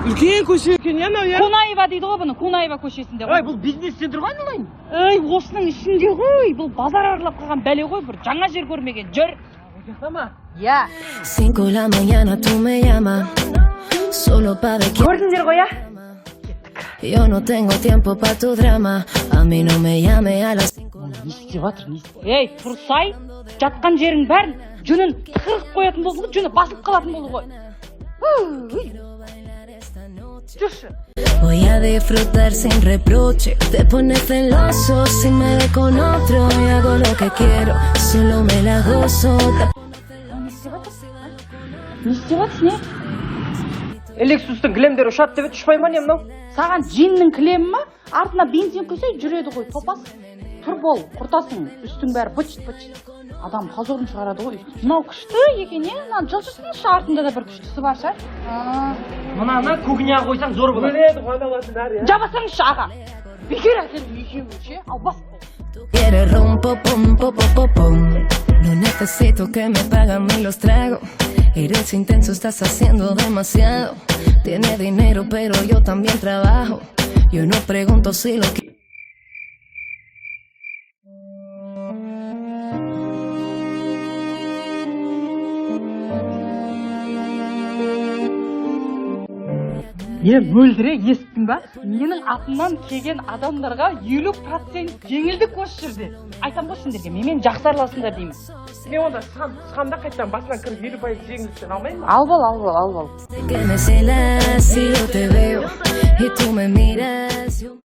Үлкен көше екен я, мынау я. Қонаева дейді ғой бұны, Қонаева көшесінде ғой. Ой, бұл бизнес-центр ғой айналайын. Ей, осының ішінде ғой, бұл базар аралап қалған бәле ғой, бір жаңа жер көрмеген, жүр. Я. 5 de la mañana tú me llamas solo para ver que Көрдіңдер ғой, я? yo no tengo tiempo para tu drama. A mí no me llame a las 5. Не істеп жатыр, не істеп? Ей, тұрсай, жатқан жерің бәрін жүнін қырып қоятын болды ғой, жүні басып қалатын болды ғой. Жүрші. Voy a disfrutar sin reproche. Te pones celoso si me ve con otro y hago lo que quiero, solo me la gozo. Не істеп жатсың, не? Лексустың кілемдері ұшады деп ұшпай ма не мынау? Саған жиннің кілемі ма? Артына бензин құйса жүреді ғой, топас. Тұр бол, құртасың, үстің бәрі быт-быт. Адам позорын шығарады ғой. Мынау күшті екен, не? Жылжысыншы, артында да бір күштісі бар ша. Мынаны кухняға қойсаң зор болады. Өледі ғой аналардың бәрі. Жабасаңшы, аға. Бекер әкеліп екеуі ше, ал бас. Quiere rompo pom pom pom pom. No necesito que me pagan ni los tragos. Eres intenso, estás haciendo demasiado. Tiene dinero, pero yo también trabajo. Yo no pregunto si lo quiero. Мөлдіре, естің ба? Менің атымнан келген адамдарға 50% жеңілдік осы жерде. Айтам ғой сендерге, менімен жақсы араласыңдар деймін. Мен онда сықамда қайттан басынан кіріп 50% жеңілістен алмаймын ба? Ал бол. Que me celas si yo te veo y tú me miras.